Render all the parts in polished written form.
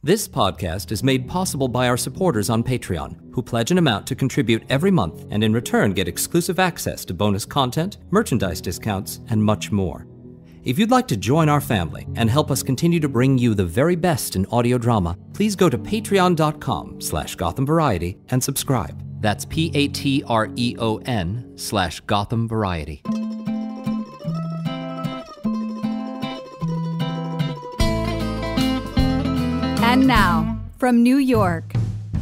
This podcast is made possible by our supporters on Patreon, who pledge an amount to contribute every month and in return get exclusive access to bonus content, merchandise discounts, and much more. If you'd like to join our family and help us continue to bring you the very best in audio drama, please go to patreon.com/Gotham Variety and subscribe. That's Patreon/Gotham Variety. And now, from New York,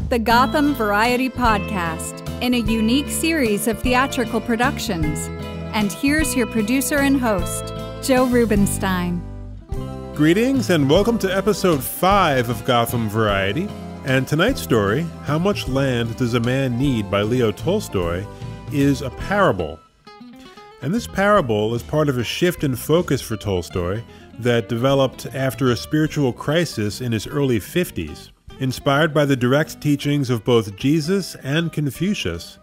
the Gotham Variety Podcast, in a unique series of theatrical productions. And here's your producer and host, Joe Rubenstein. Greetings and welcome to episode 5 of Gotham Variety. And tonight's story, How Much Land Does a Man Need by Leo Tolstoy, is a parable. And this parable is part of a shift in focus for Tolstoy that developed after a spiritual crisis in his early 50s. Inspired by the direct teachings of both Jesus and Confucius,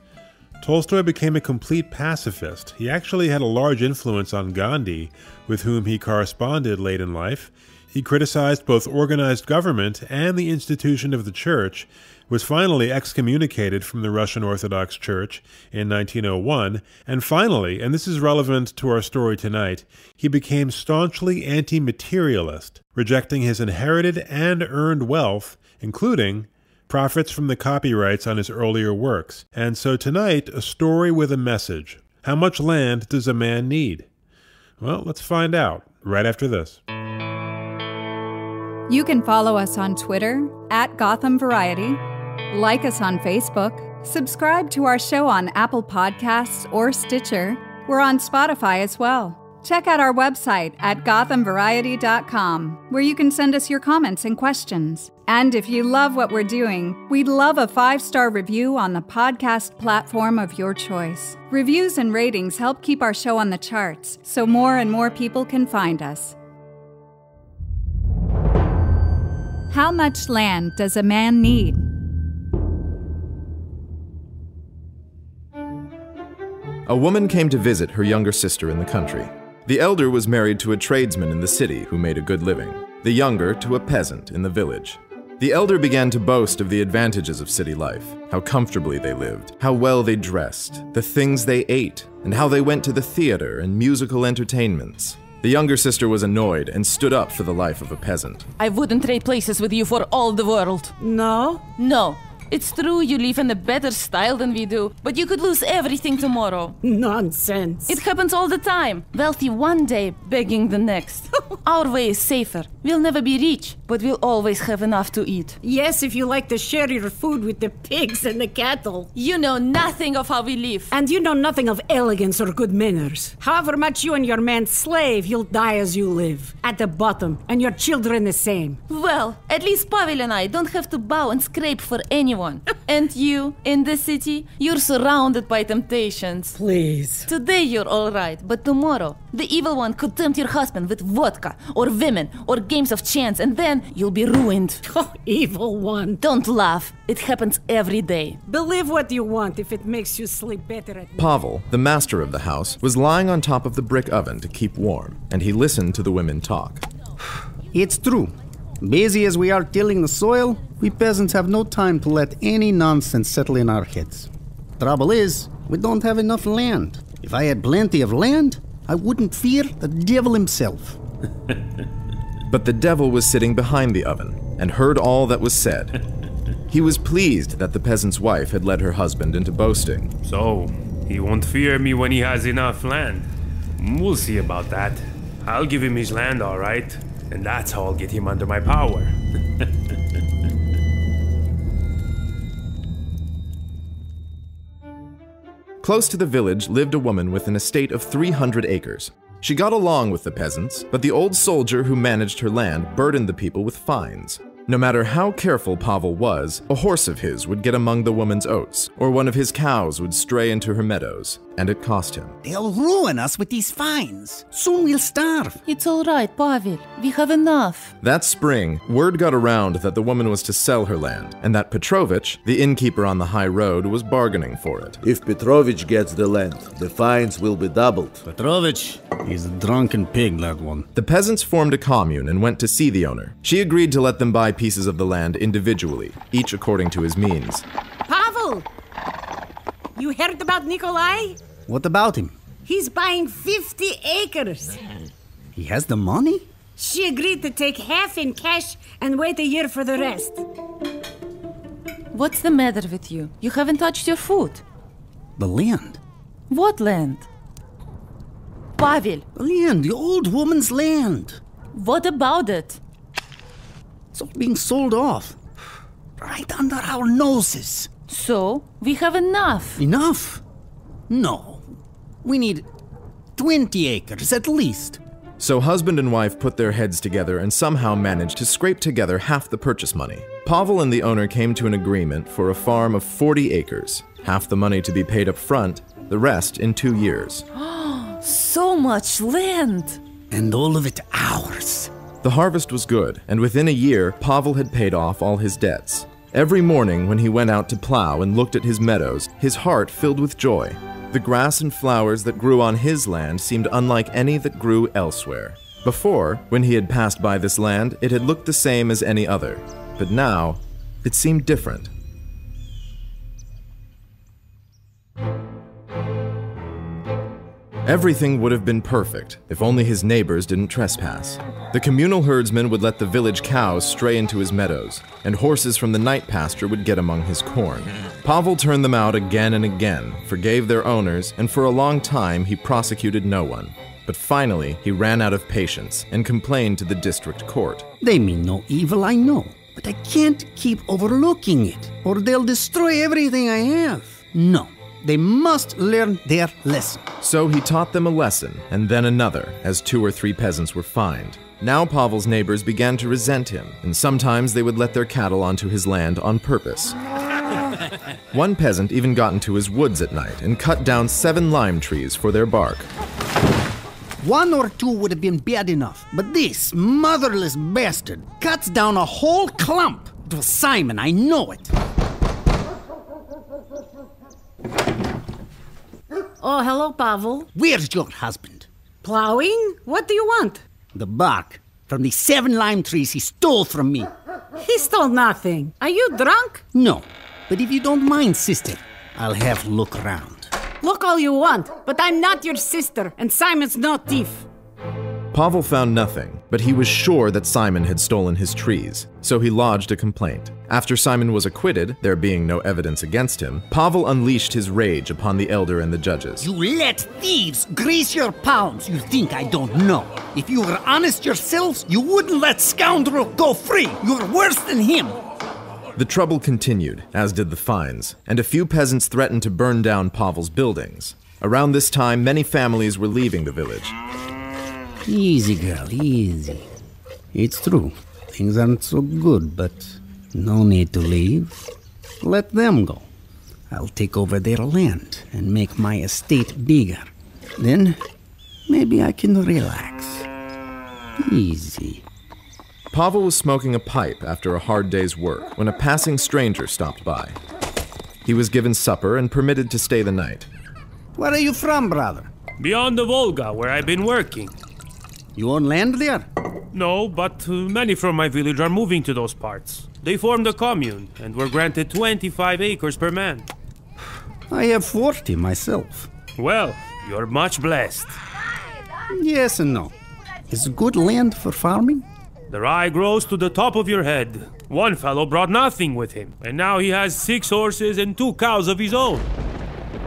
Tolstoy became a complete pacifist. He actually had a large influence on Gandhi, with whom he corresponded late in life. He criticized both organized government and the institution of the church, was finally excommunicated from the Russian Orthodox Church in 1901, and finally, and this is relevant to our story tonight, he became staunchly anti-materialist, rejecting his inherited and earned wealth, including profits from the copyrights on his earlier works. And so tonight, a story with a message. How much land does a man need? Well, let's find out right after this. You can follow us on Twitter @Gotham Variety, like us on Facebook, subscribe to our show on Apple Podcasts or Stitcher. We're on Spotify as well. Check out our website at gothamvariety.com, where you can send us your comments and questions. And if you love what we're doing, we'd love a 5-star review on the podcast platform of your choice. Reviews and ratings help keep our show on the charts, so more and more people can find us. How much land does a man need? A woman came to visit her younger sister in the country. The elder was married to a tradesman in the city who made a good living, the younger to a peasant in the village. The elder began to boast of the advantages of city life, how comfortably they lived, how well they dressed, the things they ate, and how they went to the theater and musical entertainments. The younger sister was annoyed and stood up for the life of a peasant. I wouldn't trade places with you for all the world. No? No. It's true you live in a better style than we do, but you could lose everything tomorrow. Nonsense. It happens all the time. Wealthy one day, begging the next. Our way is safer. We'll never be rich, but we'll always have enough to eat. Yes, if you like to share your food with the pigs and the cattle. You know nothing of how we live. And you know nothing of elegance or good manners. However much you and your man slave, you'll die as you live. At the bottom, and your children the same. Well, at least Pavel and I don't have to bow and scrape for anyone. And you, in the city, you're surrounded by temptations. Please. Today you're all right, but tomorrow, the evil one could tempt your husband with vodka, or women, or games of chance, and then you'll be ruined. Oh, evil one. Don't laugh. It happens every day. Believe what you want if it makes you sleep better at night. Pavel, the master of the house, was lying on top of the brick oven to keep warm, and he listened to the women talk. It's true. Busy as we are tilling the soil, we peasants have no time to let any nonsense settle in our heads. Trouble is, we don't have enough land. If I had plenty of land, I wouldn't fear the devil himself. But the devil was sitting behind the oven and heard all that was said. He was pleased that the peasant's wife had led her husband into boasting. So, he won't fear me when he has enough land. We'll see about that. I'll give him his land, all right. And that's how I'll get him under my power. Close to the village lived a woman with an estate of 300 acres. She got along with the peasants, but the old soldier who managed her land burdened the people with fines. No matter how careful Pavel was, a horse of his would get among the woman's oats, or one of his cows would stray into her meadows. and it cost him. They'll ruin us with these fines. Soon we'll starve. It's all right, Pavel. We have enough. That spring, word got around that the woman was to sell her land, and that Petrovich, the innkeeper on the high road, was bargaining for it. If Petrovich gets the land, the fines will be doubled. Petrovich, he's a drunken pig, that one. The peasants formed a commune and went to see the owner. She agreed to let them buy pieces of the land individually, each according to his means. Pavel! You heard about Nikolai? What about him? He's buying 50 acres. He has the money? She agreed to take half in cash and wait a year for the rest. What's the matter with you? You haven't touched your food. The land. What land? Pavel, The land, the old woman's land. what about it? It's all being sold off. Right under our noses. So, we have enough. Enough? No. We need 20 acres at least. So husband and wife put their heads together and somehow managed to scrape together half the purchase money. Pavel and the owner came to an agreement for a farm of 40 acres, half the money to be paid up front, the rest in 2 years. So much land! And all of it ours. The harvest was good, and within a year, Pavel had paid off all his debts. Every morning when he went out to plow and looked at his meadows, his heart filled with joy. The grass and flowers that grew on his land seemed unlike any that grew elsewhere. Before, when he had passed by this land, it had looked the same as any other. But now, it seemed different. Everything would have been perfect if only his neighbors didn't trespass. The communal herdsman would let the village cows stray into his meadows, and horses from the night pasture would get among his corn. Pavel turned them out again and again, forgave their owners, and for a long time he prosecuted no one. But finally, he ran out of patience and complained to the district court. They mean no evil, I know. But I can't keep overlooking it, or they'll destroy everything I have. No. They must learn their lesson. So he taught them a lesson, and then another, as 2 or 3 peasants were fined. Now Pavel's neighbors began to resent him, and sometimes they would let their cattle onto his land on purpose. One peasant even got into his woods at night and cut down 7 lime trees for their bark. 1 or 2 would have been bad enough, but this motherless bastard cuts down a whole clump. It was Simon, I know it. Oh, hello, Pavel. Where's your husband? Plowing? What do you want? The bark from the 7 lime trees he stole from me. He stole nothing. Are you drunk? No, but if you don't mind, sister, I'll have a look around. Look all you want, but I'm not your sister, and Simon's no thief. Pavel found nothing, but he was sure that Simon had stolen his trees, so he lodged a complaint. After Simon was acquitted, there being no evidence against him, Pavel unleashed his rage upon the elder and the judges. You let thieves grease your palms. You think I don't know. If you were honest yourselves, you wouldn't let scoundrel go free. You're worse than him. The trouble continued, as did the fines, and a few peasants threatened to burn down Pavel's buildings. Around this time, many families were leaving the village. Easy, girl, easy. It's true. Things aren't so good, but no need to leave. Let them go. I'll take over their land and make my estate bigger. Then, maybe I can relax. Easy. Pavel was smoking a pipe after a hard day's work when a passing stranger stopped by. He was given supper and permitted to stay the night. Where are you from, brother? Beyond the Volga, where I've been working. You own land there? No, but many from my village are moving to those parts. They formed a commune and were granted 25 acres per man. I have 40 myself. Well, you're much blessed. Yes and no. Is it good land for farming? The rye grows to the top of your head. One fellow brought nothing with him, and now he has 6 horses and 2 cows of his own.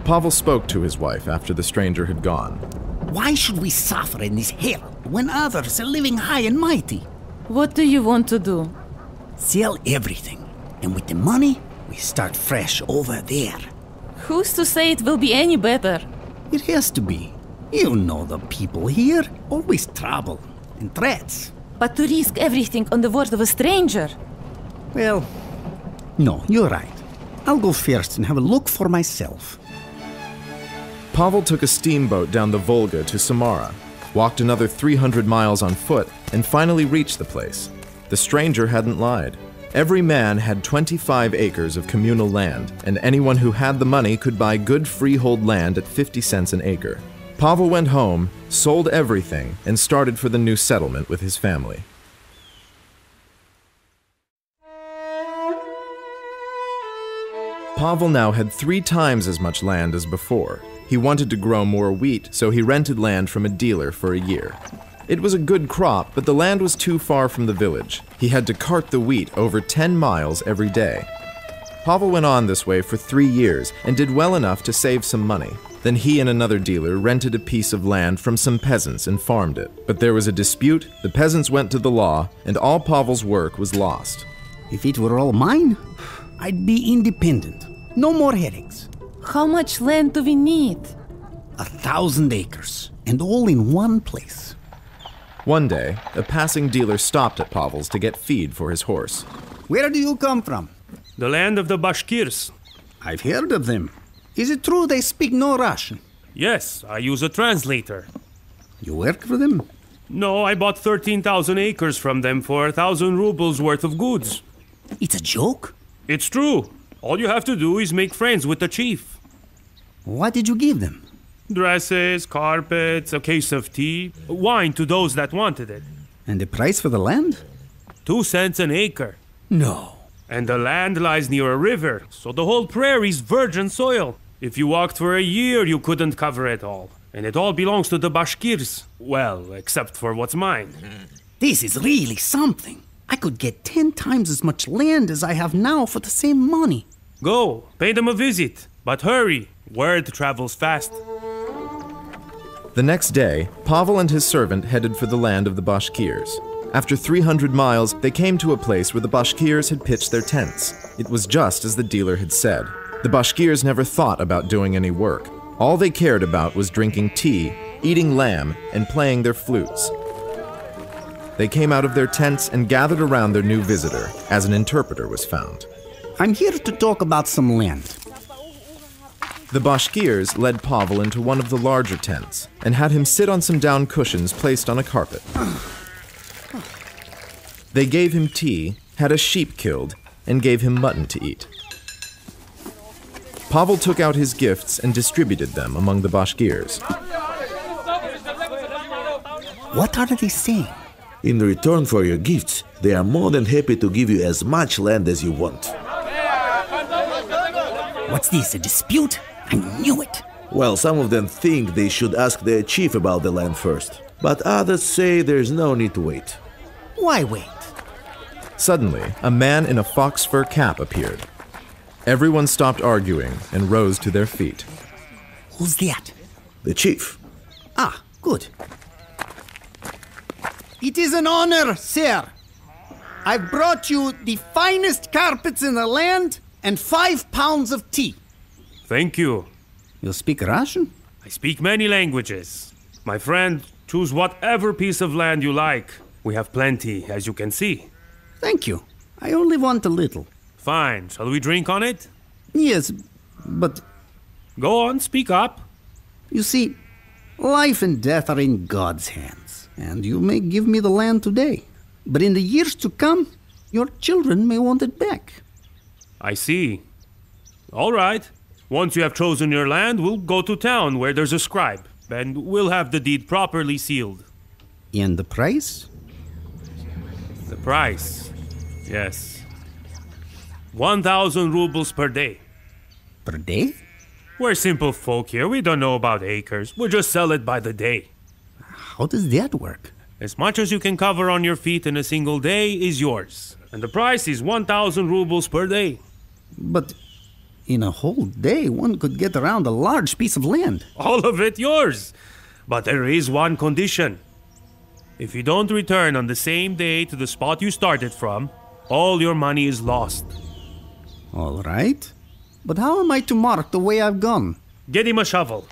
Pavel spoke to his wife after the stranger had gone. Why should we suffer in this hell when others are living high and mighty? What do you want to do? Sell everything, and with the money, we start fresh over there. Who's to say it will be any better? It has to be. You know the people here. Always trouble and threats. But to risk everything on the word of a stranger? Well, no, you're right. I'll go first and have a look for myself. Pavel took a steamboat down the Volga to Samara, walked another 300 miles on foot, and finally reached the place. The stranger hadn't lied. Every man had 25 acres of communal land, and anyone who had the money could buy good freehold land at 50 cents an acre. Pavel went home, sold everything, and started for the new settlement with his family. Pavel now had 3 times as much land as before. He wanted to grow more wheat, so he rented land from a dealer for a year. It was a good crop, but the land was too far from the village. He had to cart the wheat over 10 miles every day. Pavel went on this way for 3 years and did well enough to save some money. Then he and another dealer rented a piece of land from some peasants and farmed it. But there was a dispute, the peasants went to the law, and all Pavel's work was lost. If it were all mine, I'd be independent. No more headaches. How much land do we need? 1,000 acres, and all in one place. One day, a passing dealer stopped at Pavel's to get feed for his horse. Where do you come from? The land of the Bashkirs. I've heard of them. Is it true they speak no Russian? Yes, I use a translator. You work for them? No, I bought 13,000 acres from them for 1,000 rubles worth of goods. It's a joke? It's true. All you have to do is make friends with the chief. What did you give them? Dresses, carpets, a case of tea, wine to those that wanted it. And the price for the land? 2 cents an acre. No. And the land lies near a river, so the whole prairie's virgin soil. If you walked for a year, you couldn't cover it all. And it all belongs to the Bashkirs. Well, except for what's mine. This is really something. I could get 10 times as much land as I have now for the same money. Go, pay them a visit. But hurry, word travels fast. The next day, Pavel and his servant headed for the land of the Bashkirs. After 300 miles, they came to a place where the Bashkirs had pitched their tents. It was just as the dealer had said. The Bashkirs never thought about doing any work. All they cared about was drinking tea, eating lamb, and playing their flutes. They came out of their tents and gathered around their new visitor, as an interpreter was found. I'm here to talk about some land. The Bashkirs led Pavel into one of the larger tents and had him sit on some down cushions placed on a carpet. They gave him tea, had a sheep killed, and gave him mutton to eat. Pavel took out his gifts and distributed them among the Bashkirs. What are they saying? In return for your gifts, they are more than happy to give you as much land as you want. What's this, a dispute? I knew it. Well, some of them think they should ask their chief about the land first, but others say there's no need to wait. Why wait? Suddenly, a man in a fox fur cap appeared. Everyone stopped arguing and rose to their feet. Who's that? The chief. Ah, good. It is an honor, sir. I've brought you the finest carpets in the land and 5 pounds of tea. Thank you. You speak Russian? I speak many languages. My friend, choose whatever piece of land you like. We have plenty, as you can see. Thank you. I only want a little. Fine. Shall we drink on it? Yes, but... Go on, speak up. You see, life and death are in God's hands, and you may give me the land today. But in the years to come, your children may want it back. I see. All right. Once you have chosen your land, we'll go to town where there's a scribe, and we'll have the deed properly sealed. And the price? The price, yes. 1,000 rubles per day. Per day? We're simple folk here. We don't know about acres. We'll just sell it by the day. How does that work? As much as you can cover on your feet in a single day is yours. And the price is 1,000 rubles per day. But in a whole day, one could get around a large piece of land. All of it yours. But there is one condition. If you don't return on the same day to the spot you started from, all your money is lost. All right. But how am I to mark the way I've gone? Get him a shovel.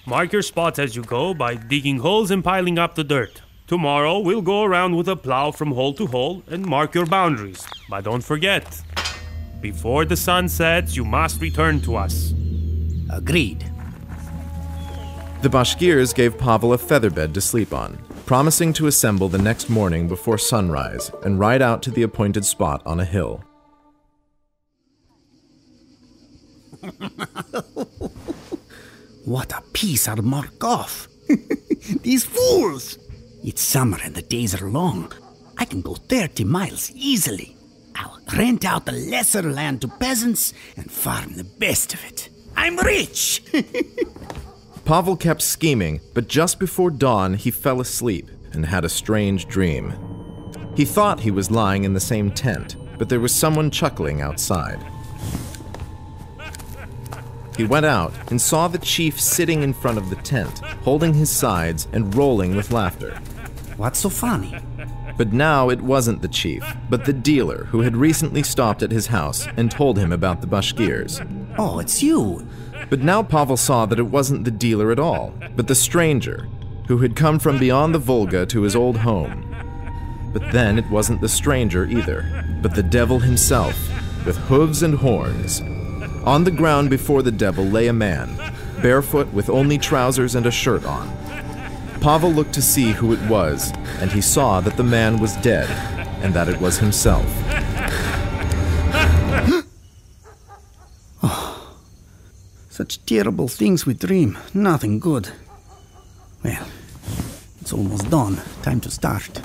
Mark your spots as you go by digging holes and piling up the dirt. Tomorrow, we'll go around with a plow from hole to hole and mark your boundaries. But don't forget, before the sun sets, you must return to us. Agreed. The Bashkirs gave Pavel a featherbed to sleep on, promising to assemble the next morning before sunrise and ride out to the appointed spot on a hill. What a piece I'll mark off. These fools! It's summer and the days are long. I can go 30 miles easily. I'll rent out the lesser land to peasants and farm the best of it. I'm rich! Pavel kept scheming, but just before dawn he fell asleep and had a strange dream. He thought he was lying in the same tent, but there was someone chuckling outside. He went out and saw the chief sitting in front of the tent, holding his sides and rolling with laughter. What's so funny? But now it wasn't the chief, but the dealer who had recently stopped at his house and told him about the Bashkirs. Oh, it's you. But now Pavel saw that it wasn't the dealer at all, but the stranger, who had come from beyond the Volga to his old home. But then it wasn't the stranger either, but the devil himself, with hooves and horns. On the ground before the devil lay a man, barefoot with only trousers and a shirt on. Pavel looked to see who it was, and he saw that the man was dead, and that it was himself. Oh, such terrible things we dream, nothing good. Well, it's almost dawn, time to start.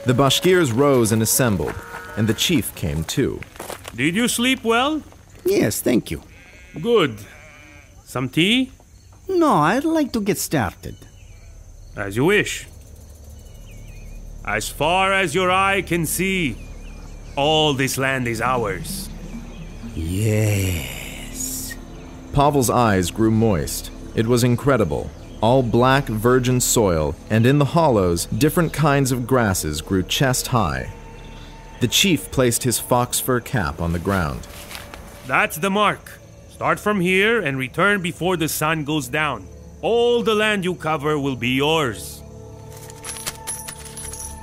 The Bashkirs rose and assembled, and the chief came too. Did you sleep well? Yes, thank you. Good. Some tea? No, I'd like to get started. As you wish. As far as your eye can see, all this land is ours. Yes. Pavel's eyes grew moist. It was incredible. All black, virgin soil, and in the hollows, different kinds of grasses grew chest high. The chief placed his fox fur cap on the ground. That's the mark. Start from here and return before the sun goes down. All the land you cover will be yours.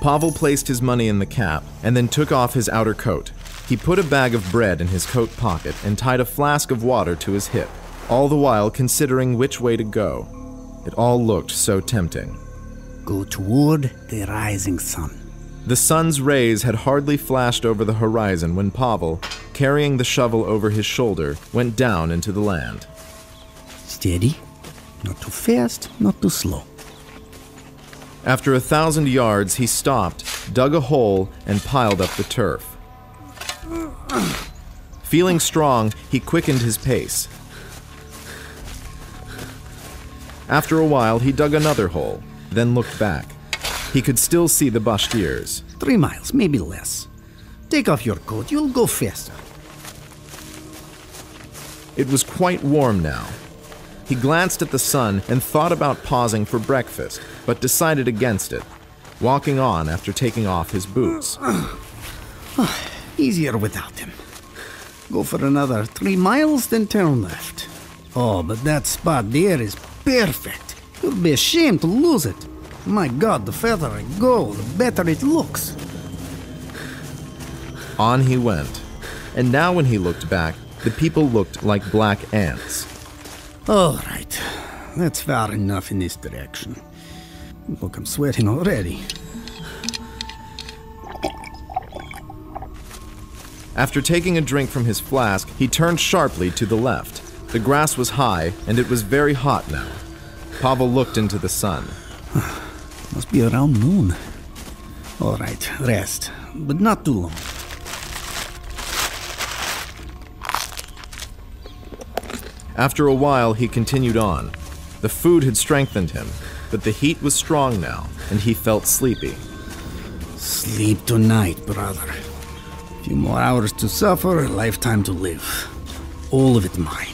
Pavel placed his money in the cap and then took off his outer coat. He put a bag of bread in his coat pocket and tied a flask of water to his hip, all the while considering which way to go. It all looked so tempting. Go toward the rising sun. The sun's rays had hardly flashed over the horizon when Pavel, carrying the shovel over his shoulder, went down into the land. Steady. Not too fast, not too slow. After 1,000 yards, he stopped, dug a hole, and piled up the turf. Feeling strong, he quickened his pace. After a while, he dug another hole, then looked back. He could still see the Bashkirs. 3 miles, maybe less. Take off your coat, you'll go faster. It was quite warm now. He glanced at the sun and thought about pausing for breakfast, but decided against it, walking on after taking off his boots. Easier without him. Go for another 3 miles, then turn left. Oh, but that spot there is perfect. You'll be ashamed to lose it. My God, the further I go, the better it looks. On he went, and now when he looked back, the people looked like black ants. All right, that's far enough in this direction. Look, I'm sweating already. After taking a drink from his flask, he turned sharply to the left. The grass was high, and it was very hot now. Pavel looked into the sun. Must be around noon. All right, rest, but not too long. After a while, he continued on. The food had strengthened him, but the heat was strong now, and he felt sleepy. Sleep tonight, brother. A few more hours to suffer, a lifetime to live. All of it mine.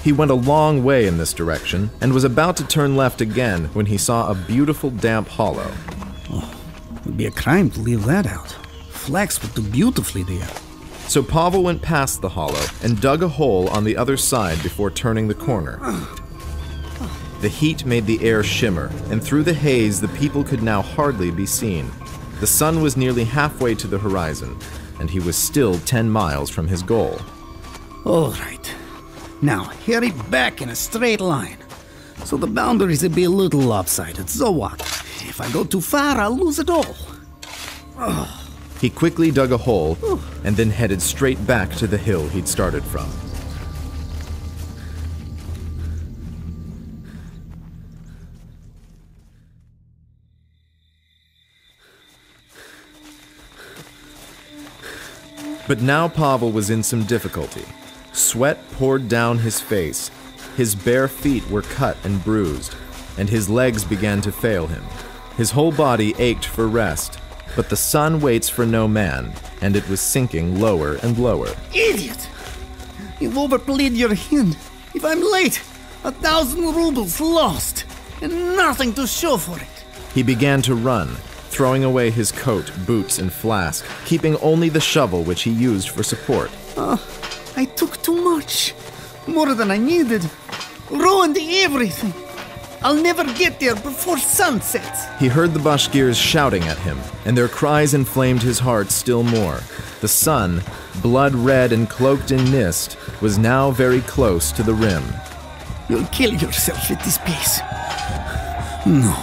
He went a long way in this direction and was about to turn left again when he saw a beautiful damp hollow. Oh, it would be a crime to leave that out. Flax would do beautifully there. So Pavel went past the hollow and dug a hole on the other side before turning the corner. The heat made the air shimmer, and through the haze the people could now hardly be seen. The sun was nearly halfway to the horizon, and he was still 10 miles from his goal. All right. Now, hurry back in a straight line. So the boundaries will be a little lopsided, so what? If I go too far, I'll lose it all. He quickly dug a hole and then headed straight back to the hill he'd started from. But now Pavel was in some difficulty. Sweat poured down his face, his bare feet were cut and bruised, and his legs began to fail him. His whole body ached for rest, but the sun waits for no man, and it was sinking lower and lower. Idiot! You've overplayed your hand. If I'm late, 1,000 rubles lost, and nothing to show for it. He began to run, throwing away his coat, boots, and flask, keeping only the shovel which he used for support. I took too much. More than I needed. Ruined everything. I'll never get there before sunset. He heard the Bashkirs shouting at him, and their cries inflamed his heart still more. The sun, blood red and cloaked in mist, was now very close to the rim. You'll kill yourself at this pace. No,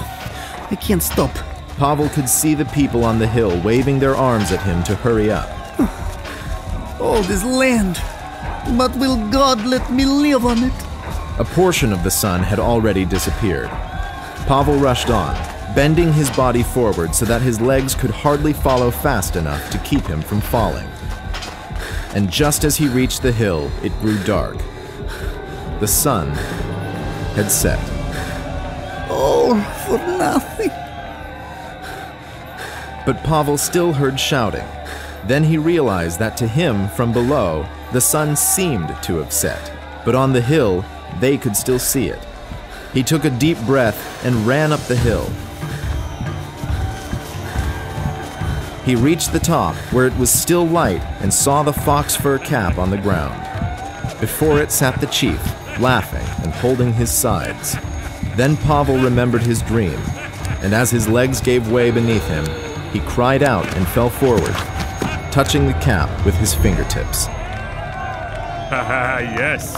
I can't stop. Pavel could see the people on the hill waving their arms at him to hurry up. All this land, but will God let me live on it? A portion of the sun had already disappeared. Pavel rushed on, bending his body forward so that his legs could hardly follow fast enough to keep him from falling. And just as he reached the hill, it grew dark. The sun had set. All for nothing. But Pavel still heard shouting. Then he realized that to him, from below, the sun seemed to have set, but on the hill, they could still see it. He took a deep breath and ran up the hill. He reached the top, where it was still light, and saw the fox fur cap on the ground. Before it sat the chief, laughing and holding his sides. Then Pavel remembered his dream, and as his legs gave way beneath him, he cried out and fell forward, touching the cap with his fingertips. Haha, yes.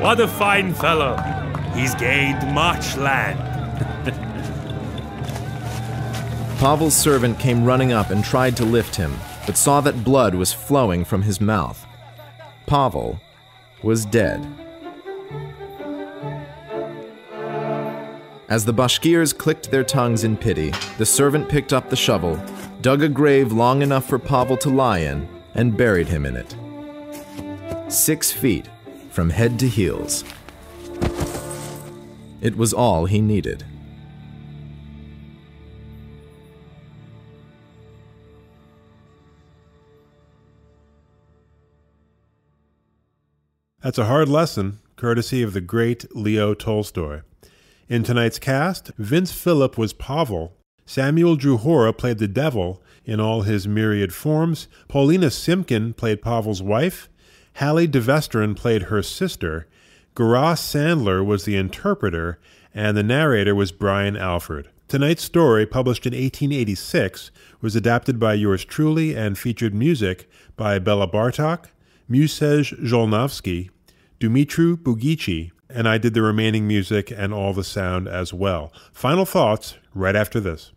What a fine fellow. He's gained much land. Pavel's servant came running up and tried to lift him, but saw that blood was flowing from his mouth. Pavel was dead. As the Bashkirs clicked their tongues in pity, the servant picked up the shovel, dug a grave long enough for Pavel to lie in, and buried him in it. 6 feet from head to heels. It was all he needed. That's a hard lesson, courtesy of the great Leo Tolstoy. In tonight's cast, Vince Philip was Pavel, Samuel Juhora played the devil in all his myriad forms, Paulina Simkin played Pavel's wife, Hallie DeVesteren played her sister, Garas Sandler was the interpreter, and the narrator was Brian Alford. Tonight's story, published in 1886, was adapted by yours truly and featured music by Bela Bartok, Musej Zolnowski, Dumitru Bugici, and I did the remaining music and all the sound as well. Final thoughts right after this.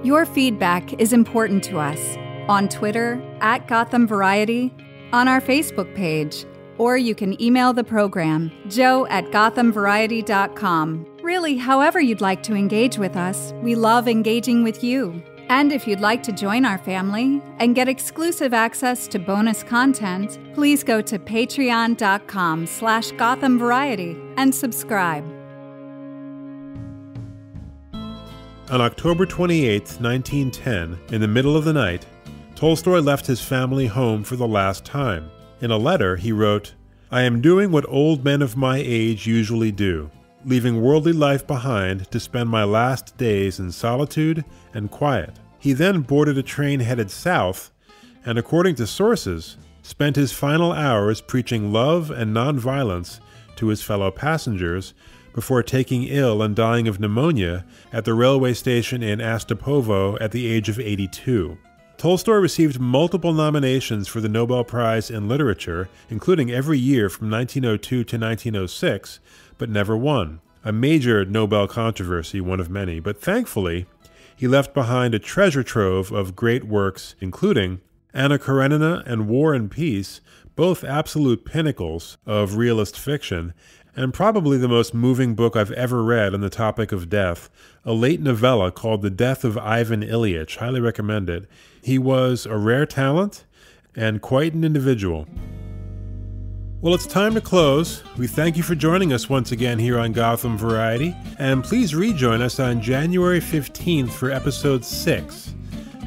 Your feedback is important to us. On Twitter, @Gotham Variety, on our Facebook page, or you can email the program, joe@gothamvariety.com. Really, however you'd like to engage with us, we love engaging with you. And if you'd like to join our family and get exclusive access to bonus content, please go to patreon.com/GothamVariety and subscribe. On October 28, 1910, in the middle of the night, Tolstoy left his family home for the last time. In a letter, he wrote, "I am doing what old men of my age usually do, leaving worldly life behind to spend my last days in solitude and quiet." He then boarded a train headed south, and according to sources, spent his final hours preaching love and nonviolence to his fellow passengers before taking ill and dying of pneumonia at the railway station in Astapovo at the age of 82. Tolstoy received multiple nominations for the Nobel Prize in Literature, including every year from 1902 to 1906, but never won. A major Nobel controversy, one of many, but thankfully, he left behind a treasure trove of great works, including Anna Karenina and War and Peace, both absolute pinnacles of realist fiction, and probably the most moving book I've ever read on the topic of death, a late novella called The Death of Ivan Ilyich. Highly recommend it. He was a rare talent and quite an individual. Well, it's time to close. We thank you for joining us once again here on Gotham Variety, and please rejoin us on January 15th for episode 6.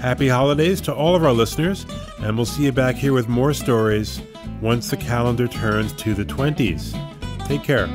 Happy holidays to all of our listeners, and we'll see you back here with more stories once the calendar turns to the 20s. Take care.